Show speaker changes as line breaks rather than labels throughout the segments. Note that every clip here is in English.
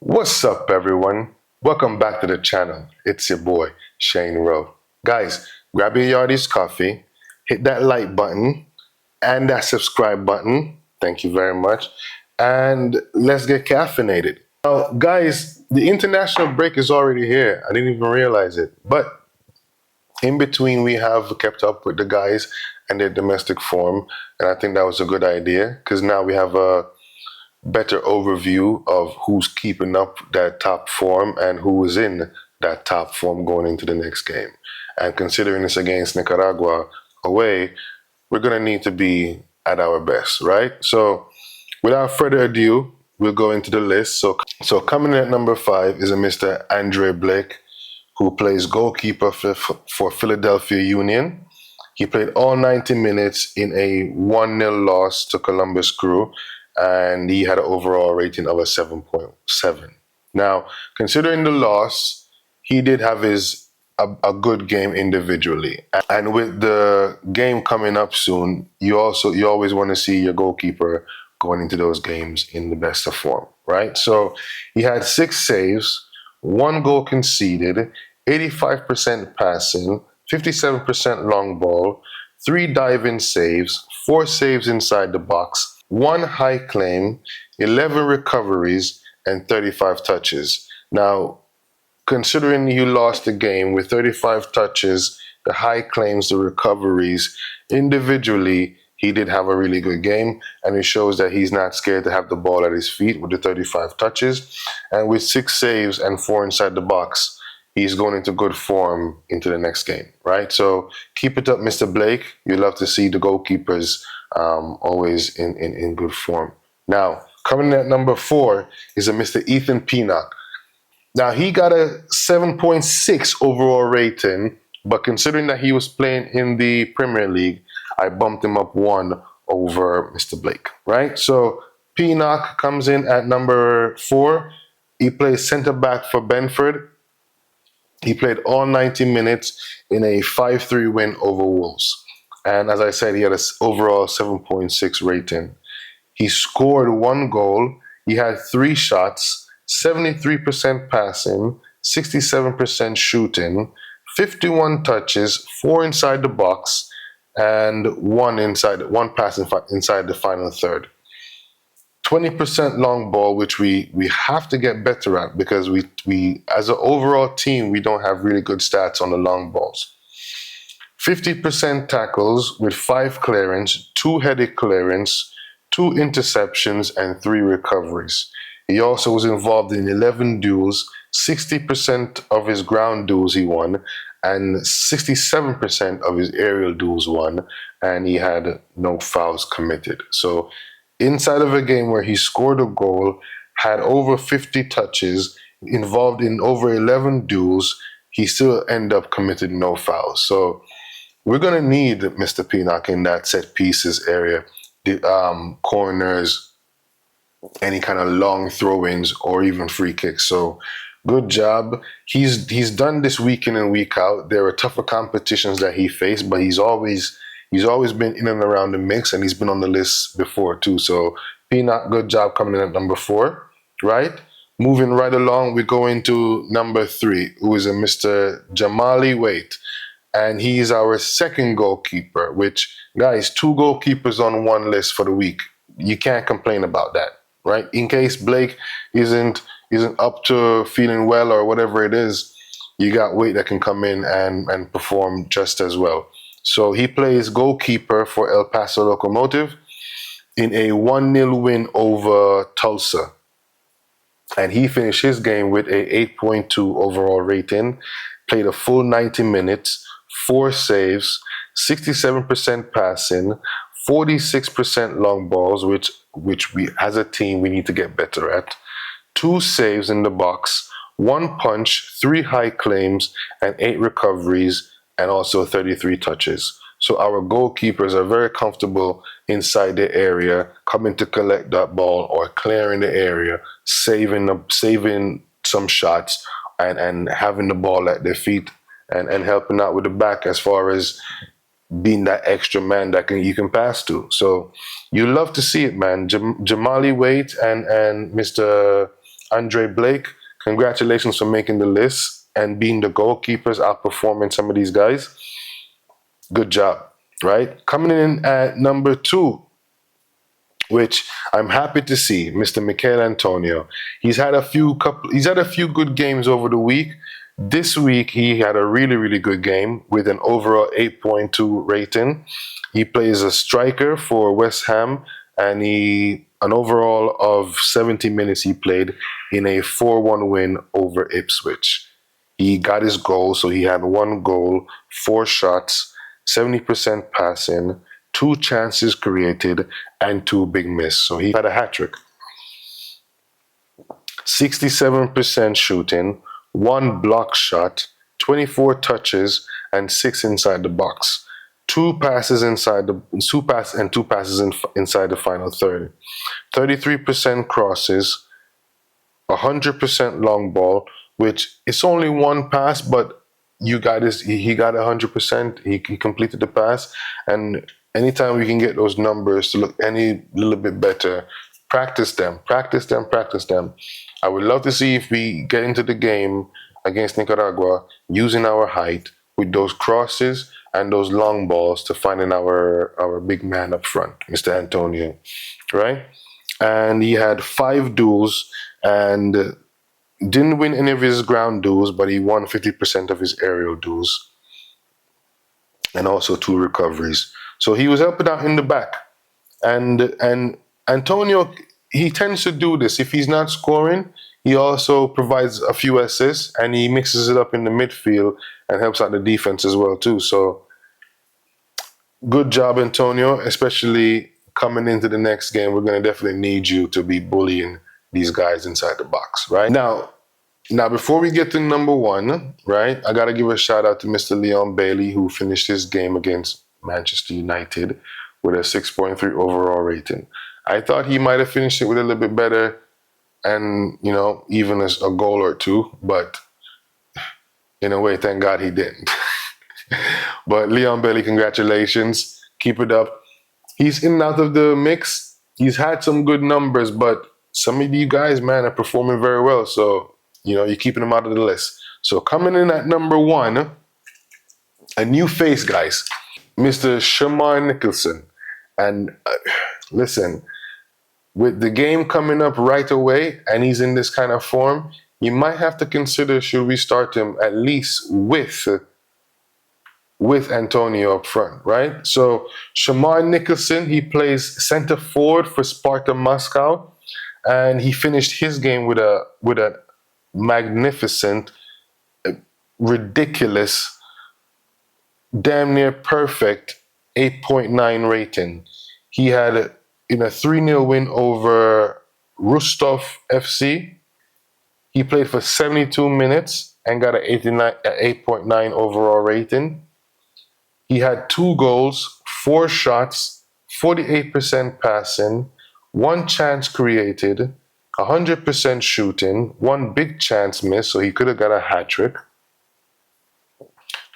What's up, everyone? Welcome back to the channel. It's your boy, Shane Rowe. Guys, grab your Yardies coffee, hit that like button and that subscribe button. Thank you very much. And let's get caffeinated. Now, guys, the international break is already here. I didn't even realize it. But in between, we have kept up with the guys and their domestic form. And I think that was a good idea because now we have a better overview of who's keeping up that top form and who is in that top form going into the next game. And considering it's against Nicaragua away, we're going to need to be at our best, right? So without further ado, we'll go into the list. So coming in at number 5 is a Mr. Andre Blake, who plays goalkeeper for Philadelphia Union. He played all 90 minutes in a 1-0 loss to Columbus Crew, and he had an overall rating of a 7.7. Now, considering the loss, he did have a good game individually. And with the game coming up soon, you always want to see your goalkeeper going into those games in the best of form, right? So he had 6 saves, 1 goal conceded, 85% passing, 57% long ball, 3 dive-in saves, 4 saves inside the box, 1 high claim, 11 recoveries, and 35 touches. Now, considering you lost the game with 35 touches, the high claims, the recoveries, individually, he did have a really good game, and it shows that he's not scared to have the ball at his feet with the 35 touches. And with 6 saves and 4 inside the box, he's going into good form into the next game, right? So keep it up, Mr. Blake. You love to see the goalkeepers always in good form. Now, coming in at number 4 is a Mr. Ethan Penock. Now, he got a 7.6 overall rating, but considering that he was playing in the Premier League, I bumped him up 1 over Mr. Blake, right? So Penock comes in at number 4. He plays center back for Benford. He played all 90 minutes in a 5-3 win over Wolves. And as I said, he had an overall 7.6 rating. He scored 1 goal. He had 3 shots, 73% passing, 67% shooting, 51 touches, 4 inside the box, and 1 pass inside the final third. 20% long ball, which we have to get better at because we as an overall team, we don't have really good stats on the long balls. 50% tackles with 5 clearance, 2 headed clearance, 2 interceptions, and 3 recoveries. He also was involved in 11 duels, 60% of his ground duels he won, and 67% of his aerial duels won, and he had no fouls committed. So inside of a game where he scored a goal, had over 50 touches, involved in over 11 duels, he still ended up committing no fouls. So we're going to need Mr. Penock in that set pieces area, the corners, any kind of long throw-ins or even free kicks. So good job. He's done this week in and week out. There are tougher competitions that he faced, but he's always been in and around the mix, and he's been on the list before too. So Penock, good job coming in at number 4, right? Moving right along, we go into number 3, who is a Mr. Jamali Waite. And he's our second goalkeeper, which, guys, 2 goalkeepers on 1 list for the week. You can't complain about that, right? In case Blake isn't up to feeling well or whatever it is, you got Waite that can come in and perform just as well. So he plays goalkeeper for El Paso Locomotive in a 1-0 win over Tulsa. And he finished his game with a 8.2 overall rating, played a full 90 minutes, 4 saves, 67% passing, 46% long balls, which we as a team we need to get better at, 2 saves in the box, 1 punch, 3 high claims, and 8 recoveries, and also 33 touches. So our goalkeepers are very comfortable inside the area, coming to collect that ball or clearing the area, saving some shots, and having the ball at their feet and helping out with the back as far as being that extra man that you can pass to. So you love to see it, man. Jamali Waite and Mr. Andre Blake, congratulations for making the list and being the goalkeepers, outperforming some of these guys. Good job, right? Coming in at number 2, which I'm happy to see, Mr. Michael Antonio. He's had a few good games over the week. This week he had a really good game with an overall 8.2 rating. He plays a striker for West Ham, and an overall of 70 minutes he played in a 4-1 win over Ipswich. He got his goal, so he had 1 goal, 4 shots, 70% passing, 2 chances created, and 2 big miss. So he had a hat trick. 67% shooting, 1 block shot, 24 touches, and 6 inside the box. 2 passes inside the inside the final third. 33% crosses, 100% long ball, which it's only 1 pass, but he got 100%. He completed the pass, and anytime we can get those numbers to look any little bit better, practice them. I would love to see if we get into the game against Nicaragua using our height with those crosses and those long balls to finding our big man up front, Mr. Antonio, right? And he had 5 duels and didn't win any of his ground duels, but he won 50% of his aerial duels and also 2 recoveries. So he was helping out in the back. And Antonio, he tends to do this. If he's not scoring, he also provides a few assists, and he mixes it up in the midfield and helps out the defense as well too. So good job, Antonio, especially coming into the next game. We're going to definitely need you to be bullying these guys inside the box, right? Now, before we get to number 1, right, I got to give a shout out to Mr. Leon Bailey, who finished his game against Manchester United with a 6.3 overall rating. I thought he might have finished it with a little bit better and, even a goal or 2, but in a way, thank God he didn't. But Leon Bailey, congratulations. Keep it up. He's in and out of the mix. He's had some good numbers, but some of you guys, man, are performing very well. So, you're keeping him out of the list. So coming in at number 1, a new face, guys, Mr. Shamar Nicholson. And listen, with the game coming up right away and he's in this kind of form, you might have to consider, should we start him at least with Antonio up front, right? So Shamar Nicholson, he plays center forward for Sparta Moscow, and he finished his game with a magnificent, ridiculous, damn near perfect 8.9 rating. He had in a 3-0 win over Rostov FC. He played for 72 minutes and got an 8.9 overall rating. He had 2 goals, 4 shots, 48% passing, 1 chance created, 100% shooting, 1 big chance miss, so he could have got a hat trick.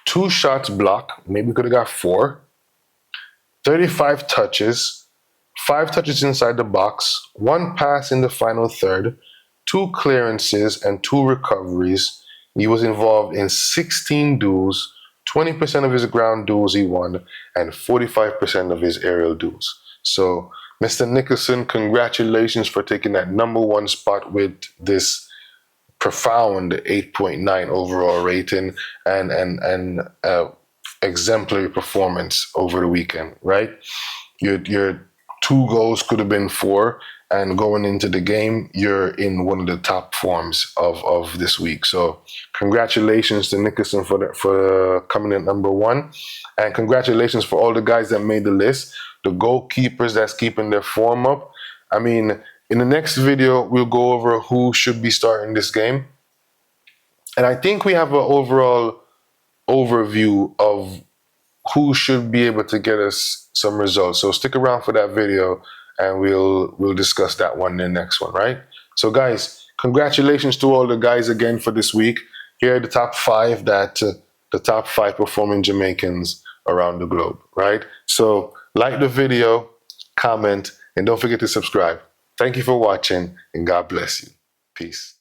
2 shots blocked, maybe could have got 4. 35 touches, 5 touches inside the box, 1 pass in the final third, 2 clearances, and 2 recoveries. He was involved in 16 duels, 20% of his ground duels he won, and 45% of his aerial duels. So, Mr. Nicholson, congratulations for taking that number 1 spot with this profound 8.9 overall rating and exemplary performance over the weekend, right? Your 2 goals could have been 4, and going into the game, you're in one of the top forms of this week. So congratulations to Nicholson for coming in number 1, and congratulations for all the guys that made the list, the goalkeepers that's keeping their form up. I mean, in the next video, we'll go over who should be starting this game. And I think we have an overall overview of who should be able to get us some results. So stick around for that video, and we'll discuss that one in the next one, right? So guys, congratulations to all the guys again for this week. Here are the top 5 the top 5 performing Jamaicans around the globe, right? So like the video, comment, and don't forget to subscribe. Thank you for watching, and God bless you. Peace.